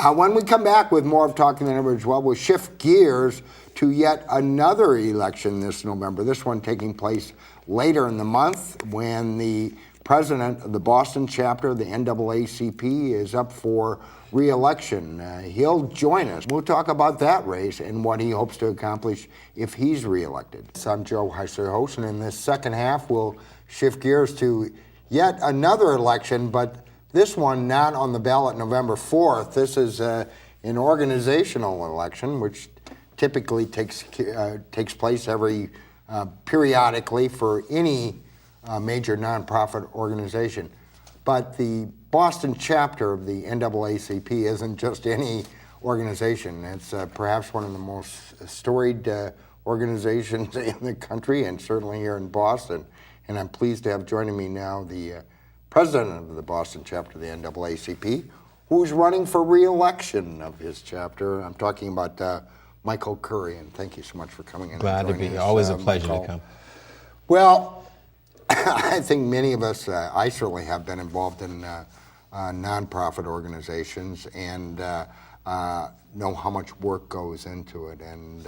When we come back with more of Talking the Neighborhood as well, we'll shift gears to yet another election this November, this one taking place later in the month when the president of the Boston chapter of the NAACP is up for re-election. He'll join us. We'll talk about that race and what he hopes to accomplish if he's re-elected. So I'm Joe Heisler, host, and in this second half, we'll shift gears to yet another election, but this one not on the ballot November 4th. This is an organizational election, which typically takes place every periodically for any major nonprofit organization. But the Boston chapter of the NAACP isn't just any organization. It's perhaps one of the most storied organizations in the country, and certainly here in Boston. And I'm pleased to have joining me now the president of the Boston chapter of the NAACP, who's running for re-election of his chapter. I'm talking about Michael Curry, and thank you so much for coming in. Glad to be here. Always a pleasure to come. Well, I think many of us, I certainly have been involved in nonprofit organizations and know how much work goes into it. And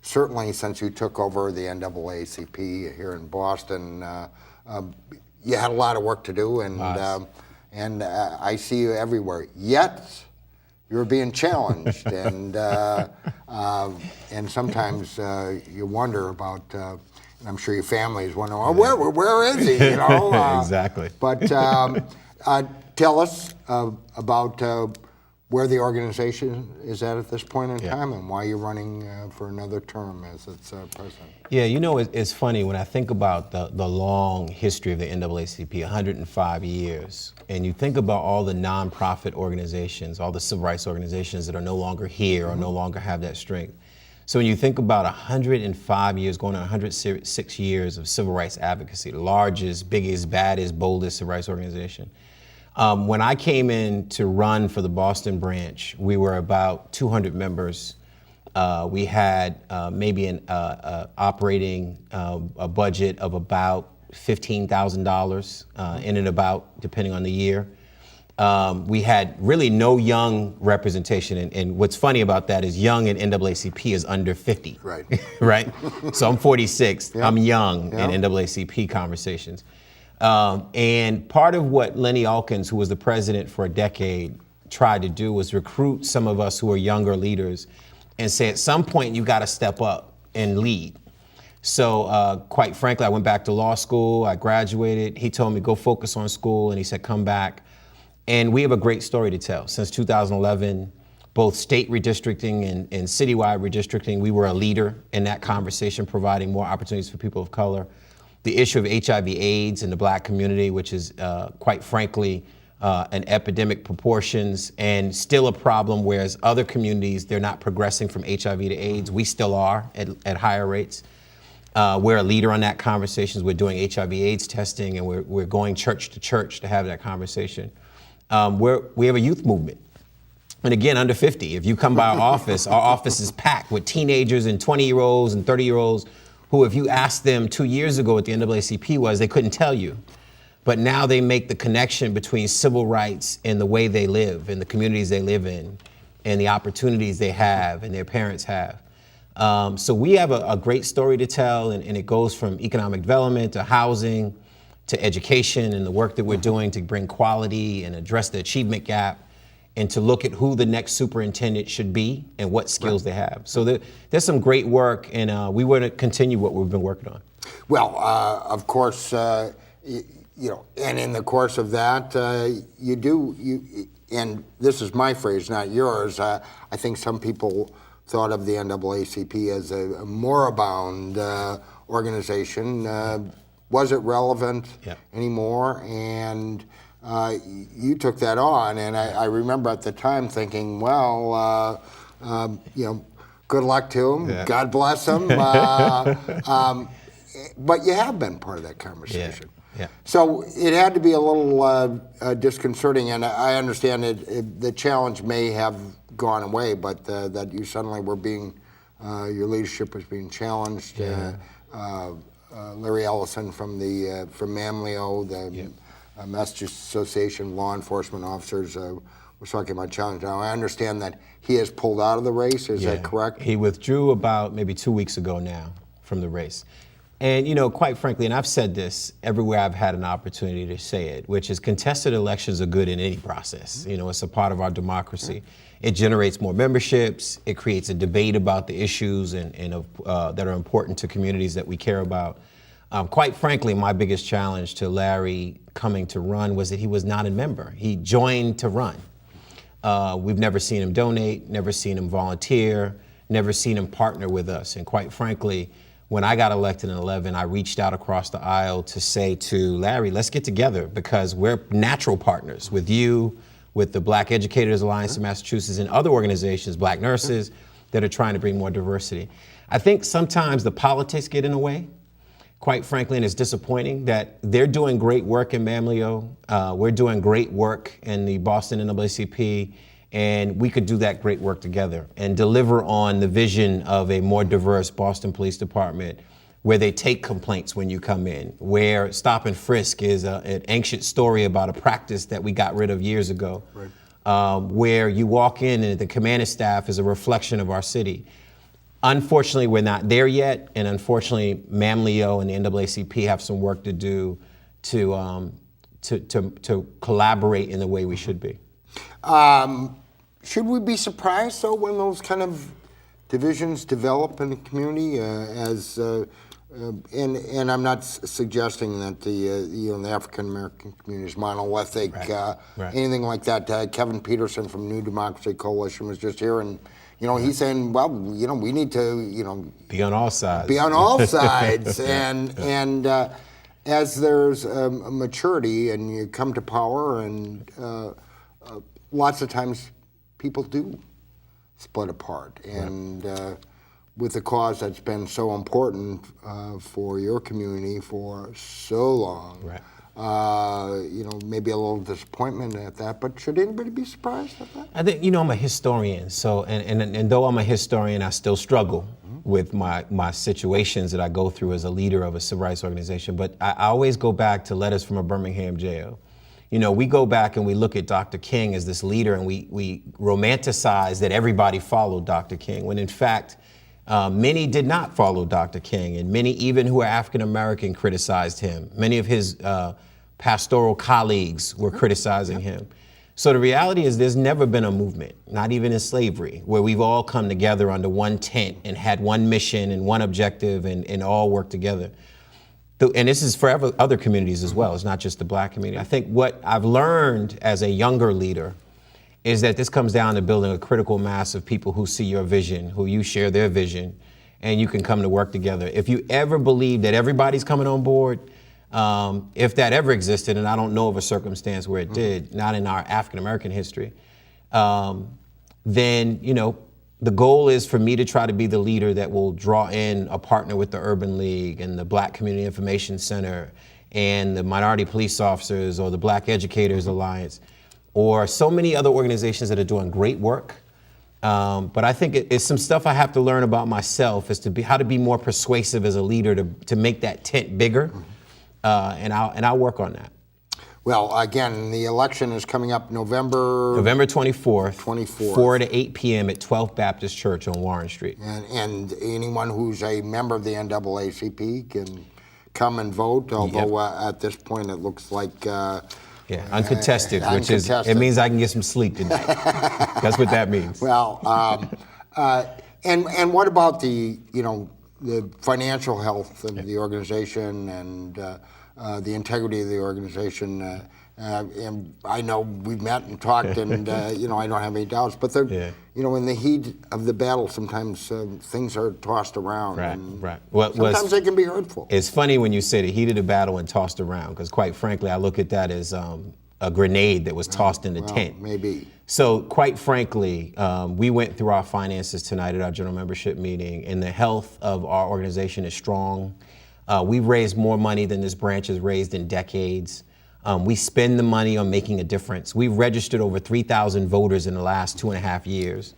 certainly since you took over the NAACP here in Boston, you had a lot of work to do, and I see you everywhere. Yet you're being challenged, and sometimes you wonder about. And I'm sure your family is wondering, well, where is he? You know, exactly. But tell us about where the organization is at this point in time, and why you're running for another term as its president. Yeah, you know, it's funny when I think about the long history of the NAACP, 105 years, and you think about all the nonprofit organizations, all the civil rights organizations that are no longer here or no longer have that strength. So when you think about 105 years, going on 106 years of civil rights advocacy, the largest, biggest, baddest, boldest civil rights organization. When I came in to run for the Boston branch, we were about 200 members. We had maybe an operating a budget of about $15,000 in and about, depending on the year. We had really no young representation, and what's funny about that is young in NAACP is under 50. Right. Right? So I'm 46. I'm young in NAACP conversations. And part of what Lenny Alkins, who was the president for a decade, tried to do was recruit some of us who are younger leaders and say, at some point, you got to step up and lead. So quite frankly, I went back to law school. I graduated. He told me, go focus on school. And he said, come back. And we have a great story to tell. Since 2011, both state redistricting and citywide redistricting, we were a leader in that conversation, providing more opportunities for people of color. The issue of HIV/AIDS in the Black community, which is quite frankly an epidemic proportions and still a problem, whereas other communities, they're not progressing from HIV to AIDS. We still are at higher rates. We're a leader on that conversation. We're doing HIV/AIDS testing, and we're going church to church to have that conversation. We have a youth movement. And again, under 50. If you come by our office is packed with teenagers and 20-year-olds and 30-year-olds who, if you asked them 2 years ago what the NAACP was, they couldn't tell you. But now they make the connection between civil rights and the way they live and the communities they live in and the opportunities they have and their parents have. So we have a great story to tell, and it goes from economic development to housing to education and the work that we're doing to bring quality and address the achievement gap and to look at who the next superintendent should be and what skills they have. So there's some great work, and we want to continue what we've been working on. Well, of course, you know, and in the course of that, and this is my phrase, not yours, I think some people thought of the NAACP as a moribund organization. Was it relevant anymore? And you took that on, and I remember at the time thinking, well, you know, good luck to him. Yeah. God bless him. But you have been part of that conversation. Yeah. So it had to be a little disconcerting, and I understand the challenge may have gone away, but that you suddenly were being, your leadership was being challenged. Yeah. Larry Ellison from Mamleo, the Massachusetts Association of Law Enforcement Officers, was talking about challenge. Now, I understand that he has pulled out of the race. Is that correct? He withdrew about maybe 2 weeks ago now from the race. And, you know, quite frankly, and I've said this everywhere I've had an opportunity to say it, which is contested elections are good in any process. You know, it's a part of our democracy. It generates more memberships. It creates a debate about the issues that are important to communities that we care about. Quite frankly, my biggest challenge to Larry coming to run was that he was not a member. He joined to run. We've never seen him donate, never seen him volunteer, never seen him partner with us. And quite frankly, when I got elected in 11, I reached out across the aisle to say to Larry, let's get together because we're natural partners with you, with the Black Educators Alliance of Massachusetts and other organizations, Black nurses, that are trying to bring more diversity. I think sometimes the politics get in the way, quite frankly, and it's disappointing that they're doing great work in Mamleo. We're doing great work in the Boston NAACP, and we could do that great work together and deliver on the vision of a more diverse Boston Police Department where they take complaints when you come in, where stop and frisk is an ancient story about a practice that we got rid of years ago, where you walk in and the command staff is a reflection of our city. Unfortunately, we're not there yet, and unfortunately, Mamleo and the NAACP have some work to do to collaborate in the way we should be. Should we be surprised, though, when those kind of divisions develop in the community? And I'm not suggesting that the African American community is monolithic, anything like that. Kevin Peterson from New Democracy Coalition was just here, and he's saying, well, we need to, be on all sides. Be on all sides, and as there's a maturity and you come to power, and lots of times people do split apart, and with a cause that's been so important for your community for so long, maybe a little disappointment at that, but should anybody be surprised at that? I think, I'm a historian, so, and though I'm a historian, I still struggle with my situations that I go through as a leader of a civil rights organization, but I always go back to letters from a Birmingham jail. We go back and we look at Dr. King as this leader, and we romanticize that everybody followed Dr. King, when in fact, many did not follow Dr. King, and many even who are African American criticized him. Many of his pastoral colleagues were criticizing him. So the reality is there's never been a movement, not even in slavery, where we've all come together under one tent and had one mission and one objective and all work together. And this is for other communities as well. It's not just the Black community. I think what I've learned as a younger leader is that this comes down to building a critical mass of people who see your vision, who you share their vision, and you can come to work together. If you ever believe that everybody's coming on board, if that ever existed, and I don't know of a circumstance where it did, not in our African American history, then, the goal is for me to try to be the leader that will draw in a partner with the Urban League and the Black Community Information Center and the Minority Police Officers or the Black Educators Alliance or so many other organizations that are doing great work. But I think it's some stuff I have to learn about myself as to how to be more persuasive as a leader to make that tent bigger, and I'll work on that. Well, again, the election is coming up November 24th, 4 to 8 p.m. at 12th Baptist Church on Warren Street. And anyone who's a member of the NAACP can come and vote, although at this point it looks like... uncontested, which is, it means I can get some sleep tonight. That's what that means. Well, and what about the financial health of the organization and the integrity of the organization? And I know we've met and talked, and I don't have any doubts. But in the heat of the battle, sometimes things are tossed around. Right. Sometimes they can be hurtful. It's funny when you say the heat of the battle and tossed around, because quite frankly, I look at that as a grenade that was tossed in the tent. Maybe. So quite frankly, we went through our finances tonight at our general membership meeting, and the health of our organization is strong. We've raised more money than this branch has raised in decades. We spend the money on making a difference. We've registered over 3,000 voters in the last 2.5 years.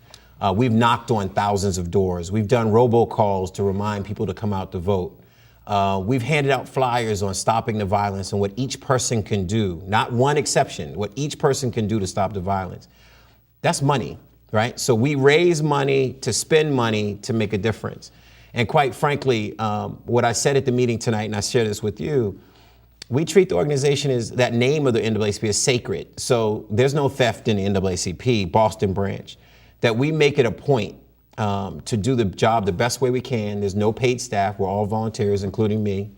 We've knocked on thousands of doors. We've done robocalls to remind people to come out to vote. We've handed out flyers on stopping the violence and what each person can do, not one exception, what each person can do to stop the violence. That's money, right? So we raise money to spend money to make a difference. And quite frankly, what I said at the meeting tonight, and I share this with you, we treat the organization as that name of the NAACP is sacred. So there's no theft in the NAACP, Boston branch, that we make it a point to do the job the best way we can. There's no paid staff. We're all volunteers, including me.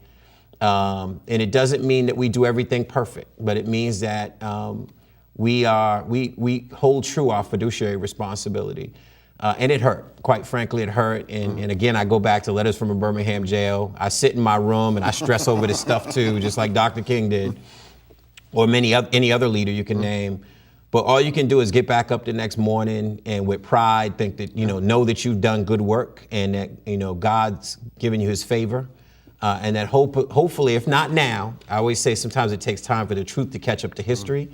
And it doesn't mean that we do everything perfect, but it means that we hold true our fiduciary responsibility. And it hurt, quite frankly, it hurt. And again, I go back to letters from a Birmingham jail. I sit in my room and I stress over this stuff too, just like Dr. King did, or any other leader you can name. But all you can do is get back up the next morning and with pride think that, know that you've done good work and that, God's given you his favor. And that hopefully, if not now, I always say sometimes it takes time for the truth to catch up to history,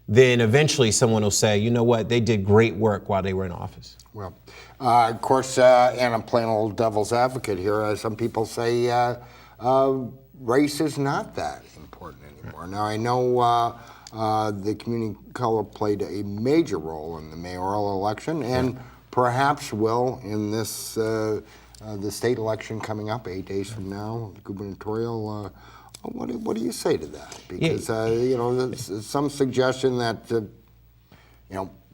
then eventually someone will say, you know what, they did great work while they were in office. Well, of course, and I'm playing a little devil's advocate here. Some people say race is not that important anymore. Now, I know the community color played a major role in the mayoral election and perhaps will in this the state election coming up 8 days from now, the gubernatorial. What do you say to that? Because there's some suggestion that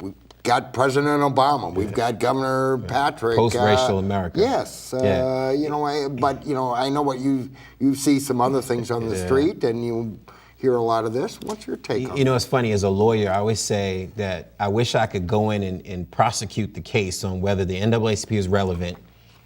we've got President Obama, we've got Governor Patrick. Post-racial America. Yes, I know what you see some other things on the street, and you hear a lot of this. What's your take on it? It's funny, as a lawyer, I always say that I wish I could go in and prosecute the case on whether the NAACP is relevant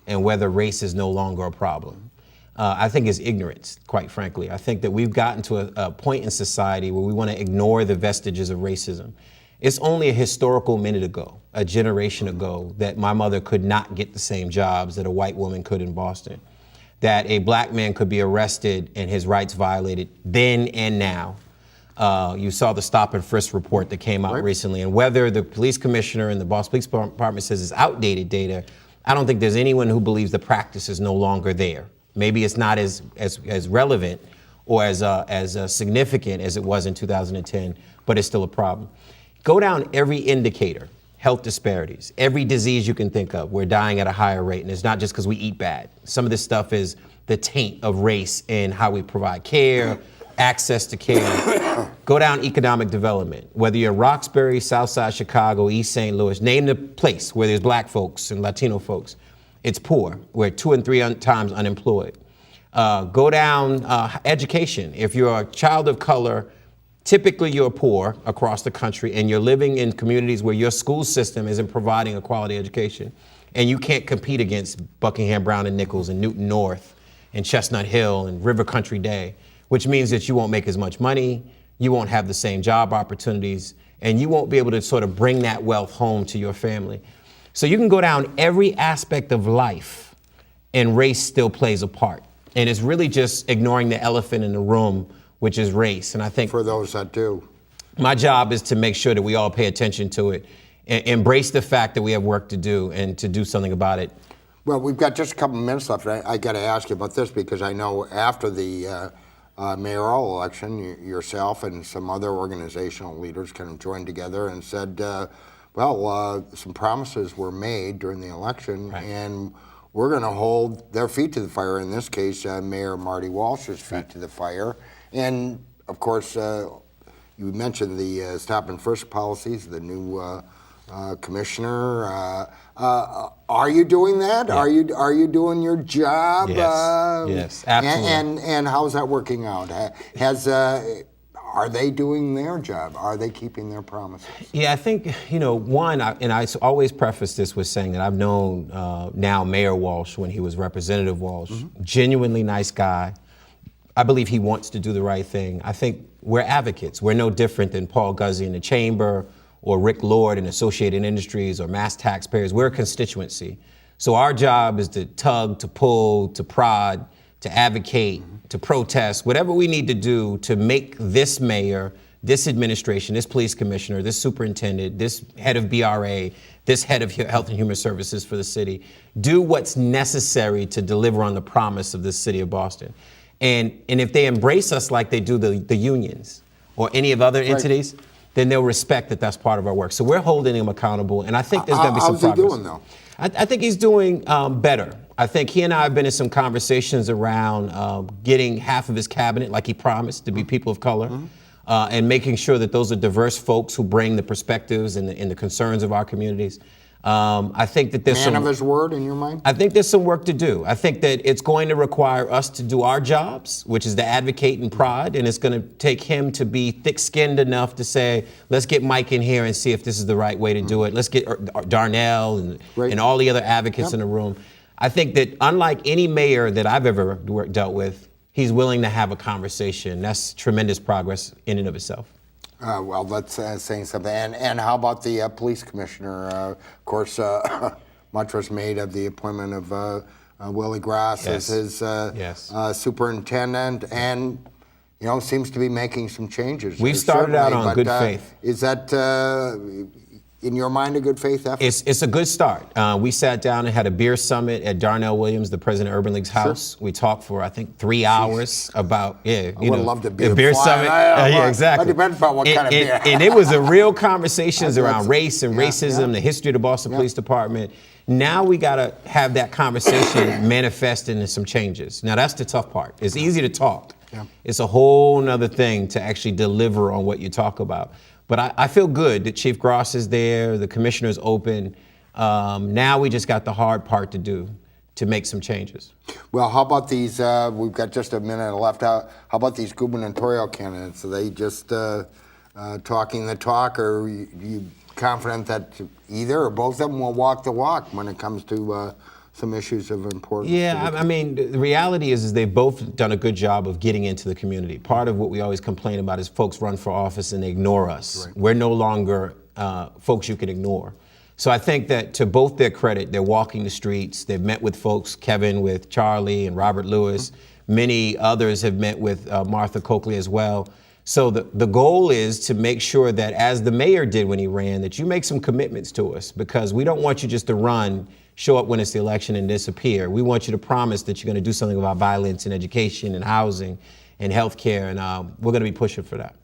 and whether race is no longer a problem. I think it's ignorance, quite frankly. I think that we've gotten to a point in society where we want to ignore the vestiges of racism. It's only a historical minute ago, a generation ago, that my mother could not get the same jobs that a white woman could in Boston, that a black man could be arrested and his rights violated then and now. You saw the stop and frisk report that came out recently, and whether the police commissioner and the Boston Police Department says it's outdated data, I don't think there's anyone who believes the practice is no longer there. Maybe it's not as relevant or as significant as it was in 2010, but it's still a problem. Go down every indicator, health disparities, every disease you can think of, we're dying at a higher rate, and it's not just because we eat bad. Some of this stuff is the taint of race in how we provide care, access to care. Go down economic development, whether you're Roxbury, Southside Chicago, East St. Louis, name the place where there's black folks and Latino folks. It's poor. We're 2 and 3 times unemployed. Go down education. If you're a child of color, typically you're poor across the country and you're living in communities where your school system isn't providing a quality education. And you can't compete against Buckingham, Brown and Nichols and Newton North and Chestnut Hill and River Country Day, which means that you won't make as much money, you won't have the same job opportunities, and you won't be able to sort of bring that wealth home to your family. So you can go down every aspect of life and race still plays a part. And it's really just ignoring the elephant in the room, which is race. And I think for those that do, my job is to make sure that we all pay attention to it and embrace the fact that we have work to do and to do something about it. Well, we've got just a couple of minutes left. I got to ask you about this because I know after the mayoral election, yourself and some other organizational leaders kind of joined together and said, some promises were made during the election, and we're going to hold their feet to the fire. In this case, Mayor Marty Walsh's feet to the fire. And, of course, you mentioned the stop and frisk policies, the new commissioner. Are you doing that? Yeah. Are you doing your job? Yes, absolutely. And how's that working out? Are they doing their job? Are they keeping their promises? Yeah, I think, I always preface this with saying that I've known now Mayor Walsh when he was Representative Walsh, genuinely nice guy. I believe he wants to do the right thing. I think we're advocates. We're no different than Paul Guzzi in the Chamber or Rick Lord in Associated Industries or mass taxpayers. We're a constituency. So our job is to tug, to pull, to prod, to advocate, to protest, whatever we need to do to make this mayor, this administration, this police commissioner, this superintendent, this head of BRA, this head of Health and Human Services for the city, do what's necessary to deliver on the promise of the city of Boston. And if they embrace us like they do the unions or any of other entities, then they'll respect that that's part of our work. So we're holding him accountable, and I think there's going to be some progress. How's he doing, though? I think he's doing better. I think he and I have been in some conversations around getting half of his cabinet, like he promised, to be people of color, and making sure that those are diverse folks who bring the perspectives and the concerns of our communities. I think that there's Man of his word in your mind? I think there's some work to do. I think that it's going to require us to do our jobs, which is to advocate and prod, and it's going to take him to be thick-skinned enough to say, let's get Mike in here and see if this is the right way to do it. Let's get Darnell and all the other advocates in the room. I think that unlike any mayor that I've ever dealt with, he's willing to have a conversation. That's tremendous progress in and of itself. Well, that's saying something. And how about the police commissioner? Of course, much was made of the appointment of Willie Grass as his superintendent, and seems to be making some changes. We've started out on good faith. Is that, in your mind, a good faith effort? It's a good start. We sat down and had a beer summit at Darnell Williams, the president of Urban League's house. We talked for, I think, 3 hours about, I would love to be a beer summit. Yeah, exactly. It depends on what kind of beer. And it was a real conversations around race and racism, the history of the Boston Police Department. Now we got to have that conversation manifest into some changes. Now that's the tough part. It's easy to talk. It's a whole nother thing to actually deliver on what you talk about. But I feel good that Chief Gross is there, the commissioner's open. Now we just got the hard part to do, to make some changes. Well, how about these, we've got just a minute left, how about these gubernatorial candidates? Are they just talking the talk, or are you confident that either or both of them will walk the walk when it comes to some issues of importance? Yeah, I mean, the reality is they've both done a good job of getting into the community. Part of what we always complain about is folks run for office and they ignore us. Right. We're no longer folks you can ignore. So I think that to both their credit, they're walking the streets. They've met with folks, Kevin with Charlie and Robert Lewis. Many others have met with Martha Coakley as well. So the goal is to make sure that, as the mayor did when he ran, that you make some commitments to us, because we don't want you just to run, show up when it's the election and disappear. We want you to promise that you're going to do something about violence in education and housing and healthcare, and we're going to be pushing for that.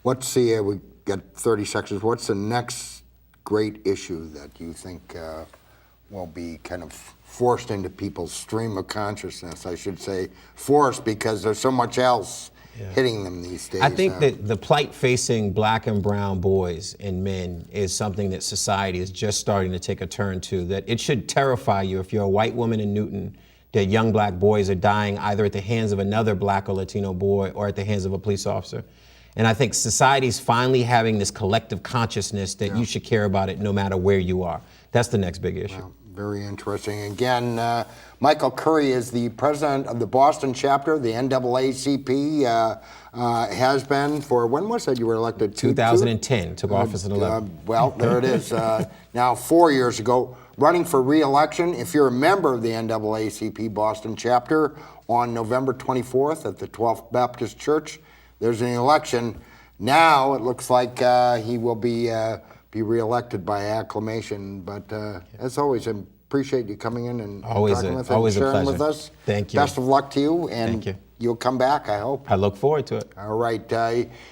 What's the, we got 30 seconds, what's the next great issue that you think will be kind of forced into people's stream of consciousness? I should say forced, because there's so much else hitting them these days. I think that the plight facing black and brown boys and men is something that society is just starting to take a turn to, that it should terrify you if you're a white woman in Newton, that young black boys are dying either at the hands of another black or Latino boy or at the hands of a police officer. And I think society's finally having this collective consciousness that you should care about it no matter where you are. That's the next big issue. Wow, very interesting. Again, Michael Curry is the president of the Boston chapter. The NAACP has been for, when was that you were elected? 2010, took office in 11. Well, there it is. Now 4 years ago, running for re-election. If you're a member of the NAACP Boston chapter, on November 24th at the 12th Baptist Church, there's an election. Now it looks like he will be re-elected by acclamation. But as always, I appreciate you coming in and talking with us and sharing with us. Thank you. Best of luck to you, and thank you. You'll come back, I hope. I look forward to it. All right.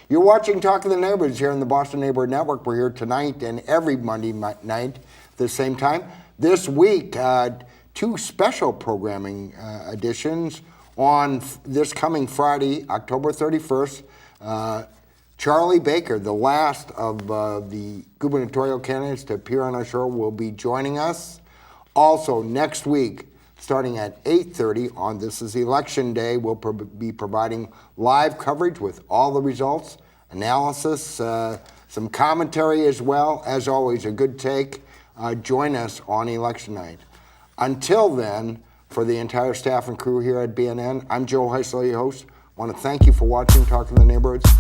You're watching Talk of the Neighborhoods here in the Boston Neighborhood Network. We're here tonight and every Monday night at the same time. This week, two special programming editions. On this coming Friday, October 31st, Charlie Baker, the last of the gubernatorial candidates to appear on our show, will be joining us. Also, next week, starting at 8:30 on This Is Election Day, we'll be providing live coverage with all the results, analysis, some commentary as well. As always, a good take. Join us on election night. Until then, for the entire staff and crew here at BNN, I'm Joe Heisler, your host. I want to thank you for watching Talk of the Neighborhoods.